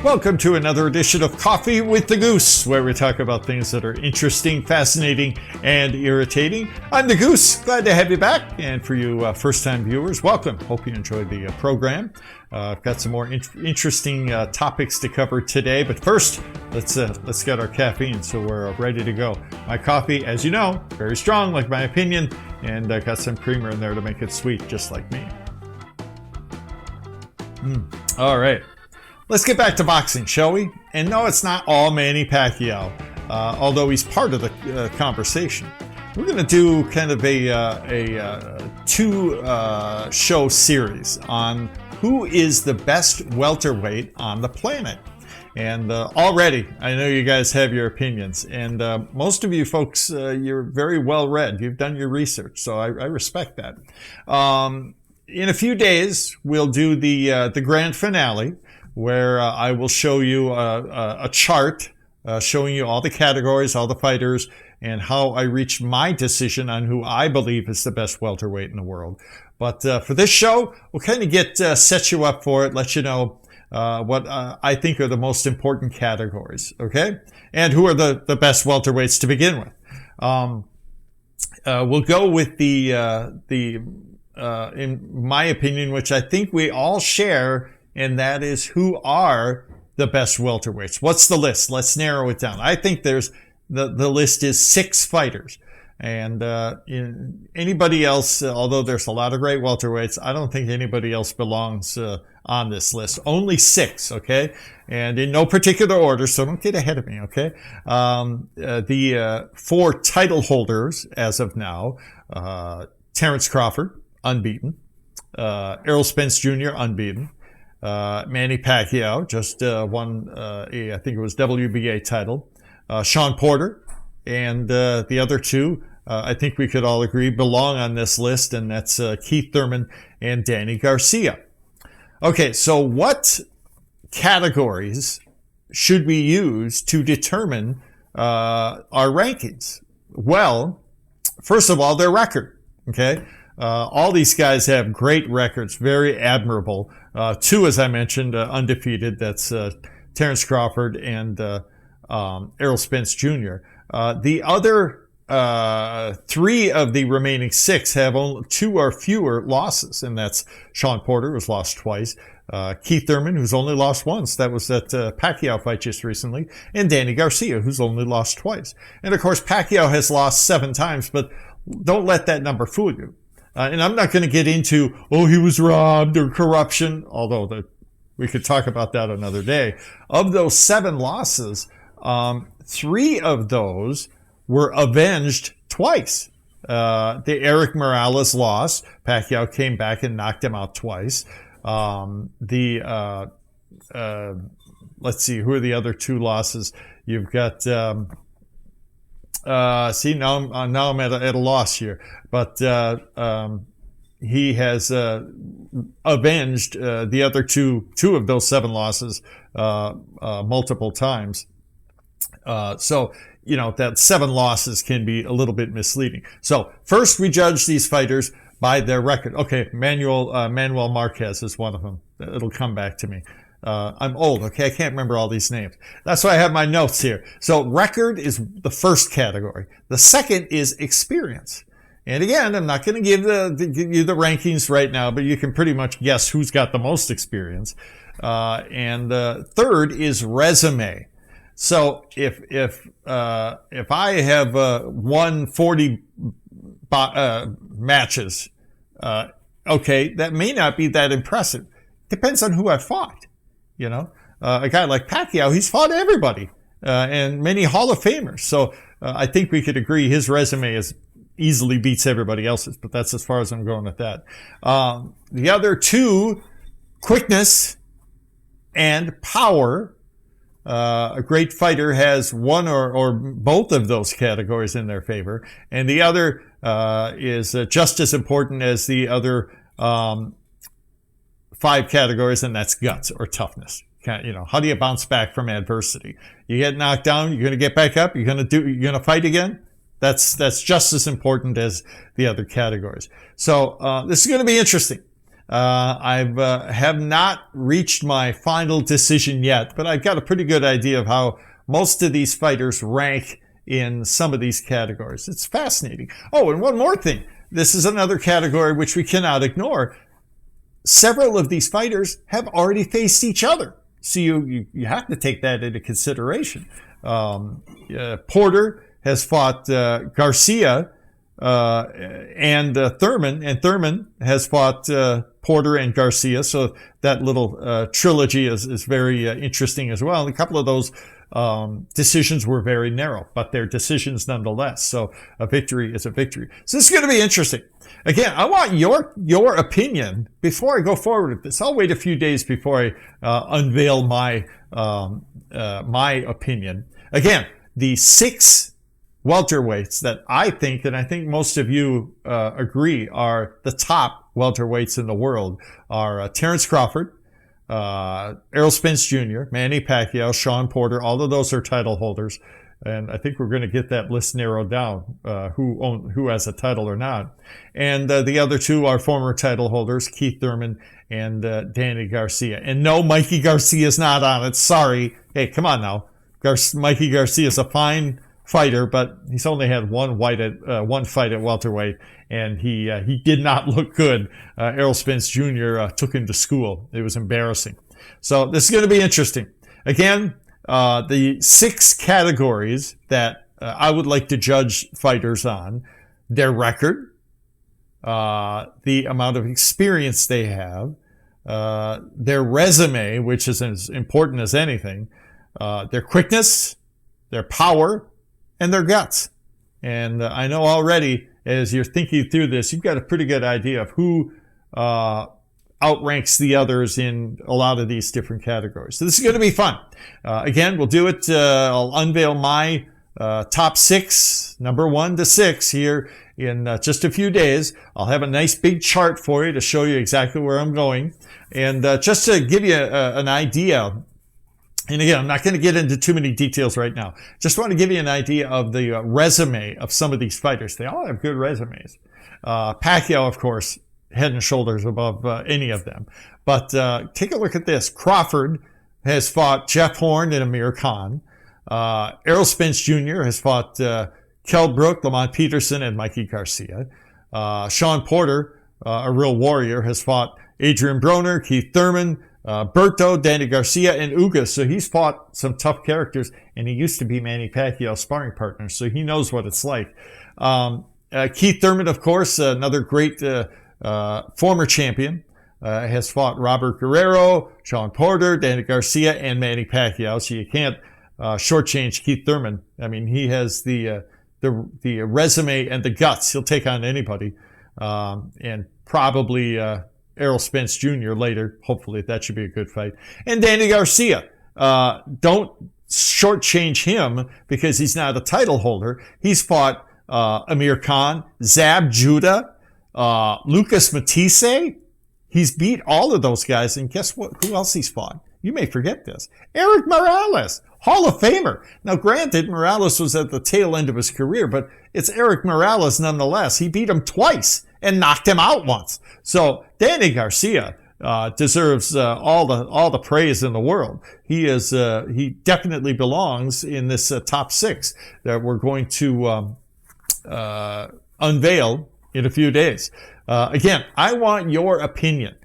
Welcome to another edition of Coffee with the Goose, where we talk about things that are interesting, fascinating, and irritating. I'm the Goose. Glad to have you back. And for you first-time viewers, welcome. Hope you enjoyed the program. I've got some more interesting topics to cover today. But first, let's get our caffeine so we're ready to go. My coffee, as you know, very strong, like my opinion, and I got some creamer in there to make it sweet, just like me. All right. Let's get back to boxing, shall we? And no, it's not all Manny Pacquiao, although he's part of the conversation. We're going to do kind of a two-show series on who is the best welterweight on the planet. And already, I know you guys have your opinions. And most of you folks, you're very well-read. You've done your research, so I respect that. In a few days, we'll do the grand finale, where I will show you a chart showing you all the categories, all the fighters, and how I reached my decision on who I believe is the best welterweight in the world. But for this show, we'll kind of set you up for it, let you know what I think are the most important categories, okay? And who are the best welterweights to begin with. We'll go with in my opinion, which I think we all share, and that is who are the best welterweights. What's the list? Let's narrow it down. I think there's the list is 6 fighters. And anybody else, although there's a lot of great welterweights, I don't think anybody else belongs on this list. Only 6, okay? And in no particular order, so don't get ahead of me, okay? The 4 title holders as of now, Terrence Crawford, unbeaten. Errol Spence Jr., unbeaten. Manny Pacquiao just won I think it was WBA title. Sean Porter and the other 2, I think we could all agree, belong on this list, and that's Keith Thurman and Danny Garcia. Okay, so what categories should we use to determine our rankings? Well, first of all, their record, okay? All these guys have great records, very admirable. 2, as I mentioned, undefeated. That's Terrence Crawford and Errol Spence Jr. The other 3 of the remaining 6 have only 2 or fewer losses, and that's Sean Porter, who's lost twice, Keith Thurman, who's only lost once. That was that Pacquiao fight just recently, and Danny Garcia, who's only lost twice. And of course, Pacquiao has lost 7 times, but don't let that number fool you. And I'm not going to get into, he was robbed or corruption, although we could talk about that another day. Of those 7 losses, 3 of those were avenged twice. The Eric Morales loss, Pacquiao came back and knocked him out twice. Let's see, who are the other 2 losses? You've got, now I'm at a loss here, but he has avenged the other two of those 7 losses multiple times. So, that 7 losses can be a little bit misleading. So first we judge these fighters by their record. Okay, Manuel Marquez is one of them. It'll come back to me. I'm old, okay? I can't remember all these names. That's why I have my notes here. So record is the first category. The second is experience. And again, I'm not going to give you the rankings right now, but you can pretty much guess who's got the most experience. And third is resume. So if I have won 40 matches, okay, that may not be that impressive. Depends on who I fought. A guy like Pacquiao, he's fought everybody, and many Hall of Famers. So I think we could agree his resume easily beats everybody else's, but that's as far as I'm going with that. The other 2, quickness and power. A great fighter has one or both of those categories in their favor, and the other is just as important as the other 5 categories, and that's guts or toughness. How do you bounce back from adversity? You get knocked down, you're going to get back up, you're going to fight again. That's just as important as the other categories. So this is going to be interesting. Have not reached my final decision yet, but I've got a pretty good idea of how most of these fighters rank in some of these categories. It's fascinating. Oh, and one more thing. This is another category which we cannot ignore. Several of these fighters have already faced each other. So you have to take that into consideration. Porter has fought Garcia and Thurman, and Thurman has fought Porter and Garcia. So that little trilogy is very interesting as well. And a couple of those decisions were very narrow, but they're decisions nonetheless. So a victory is a victory. So this is going to be interesting. Again, I want your opinion before I go forward with this. I'll wait a few days before I unveil my my opinion. Again, the 6 welterweights that I think, and I think most of you agree, are the top welterweights in the world are Terrence Crawford, Errol Spence Jr., Manny Pacquiao, Sean Porter. All of those are title holders, and I think we're going to get that list narrowed down, who has a title or not. And the other 2 are former title holders, Keith Thurman and Danny Garcia. And no, Mikey Garcia is not on it. Sorry. Hey, come on now. Mikey Garcia is a fine fighter, but he's only had one fight at welterweight, and he did not look good. Errol Spence Jr. Took him to school. It was embarrassing. So this is going to be interesting. Again, the 6 categories that I would like to judge fighters on: their record, the amount of experience they have, their resume, which is as important as anything, their quickness, their power, and their guts. And I know already, as you're thinking through this, you've got a pretty good idea of who outranks the others in a lot of these different categories. So this is going to be fun. Again, we'll do it. I'll unveil my top 6, number 1 to 6 here in just a few days. I'll have a nice big chart for you to show you exactly where I'm going. And just to give you an idea, and again, I'm not going to get into too many details right now. Just want to give you an idea of the resume of some of these fighters. They all have good resumes. Pacquiao, of course, head and shoulders above any of them. But take a look at this. Crawford has fought Jeff Horn and Amir Khan. Errol Spence Jr. has fought Kell Brook, Lamont Peterson, and Mikey Garcia. Sean Porter, a real warrior, has fought Adrian Broner, Keith Thurman, Berto, Danny Garcia, and Ugas. So he's fought some tough characters, and he used to be Manny Pacquiao's sparring partner, so he knows what it's like. Keith Thurman, of course, another great former champion, has fought Robert Guerrero, Sean Porter, Danny Garcia, and Manny Pacquiao. So you can't shortchange Keith Thurman. I mean, he has the resume and the guts. He'll take on anybody, and probably Errol Spence Jr. later. Hopefully that should be a good fight. And Danny Garcia. Don't shortchange him because he's not a title holder. He's fought Amir Khan, Zab Judah, Lucas Matisse. He's beat all of those guys. And guess what? Who else he's fought? You may forget this. Eric Morales, Hall of Famer. Now, granted, Morales was at the tail end of his career, but it's Eric Morales nonetheless. He beat him twice and knocked him out once. So Danny Garcia deserves all the praise in the world. He definitely belongs in this top 6 that we're going to unveil in a few days. Again, I want your opinion.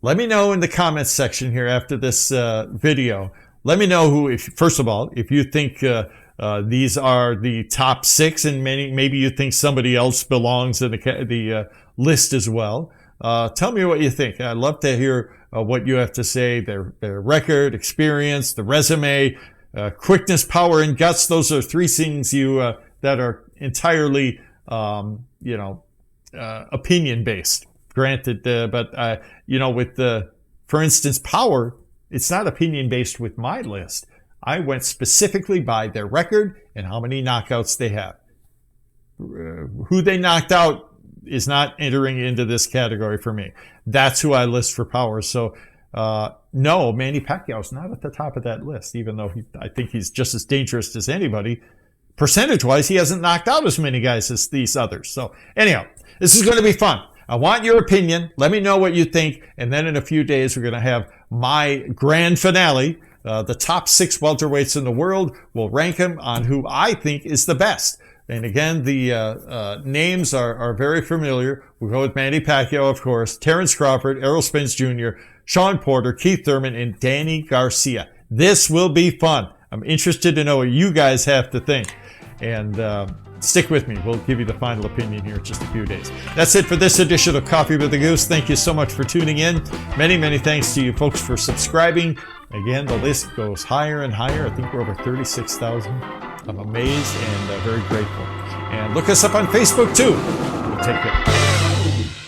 Let me know in the comments section here after this video. Let me know who, first of all, if you think these are the top 6, and maybe you think somebody else belongs in the list as well. Tell me what you think. I'd love to hear what you have to say. Their record, experience, the resume, quickness, power, and guts. Those are 3 things that are entirely opinion based. Granted, but with for instance, power, it's not opinion based with my list. I went specifically by their record and how many knockouts they have. Who they knocked out is not entering into this category for me. That's who I list for power. So, no, Manny Pacquiao is not at the top of that list, even though I think he's just as dangerous as anybody. Percentage-wise, he hasn't knocked out as many guys as these others. So, anyhow, this is going to be fun. I want your opinion. Let me know what you think. And then in a few days, we're going to have my grand finale. The top 6 welterweights in the world. We'll rank them on who I think is the best. And again, the names are very familiar. We'll go with Manny Pacquiao, of course, Terrence Crawford, Errol Spence Jr., Sean Porter, Keith Thurman, and Danny Garcia. This will be fun. I'm interested to know what you guys have to think. And stick with me. We'll give you the final opinion here in just a few days. That's it for this edition of Coffee with the Goose. Thank you so much for tuning in. Many, many thanks to you folks for subscribing. Again, the list goes higher and higher. I think we're over 36,000. I'm amazed and very grateful. And look us up on Facebook too. Take care.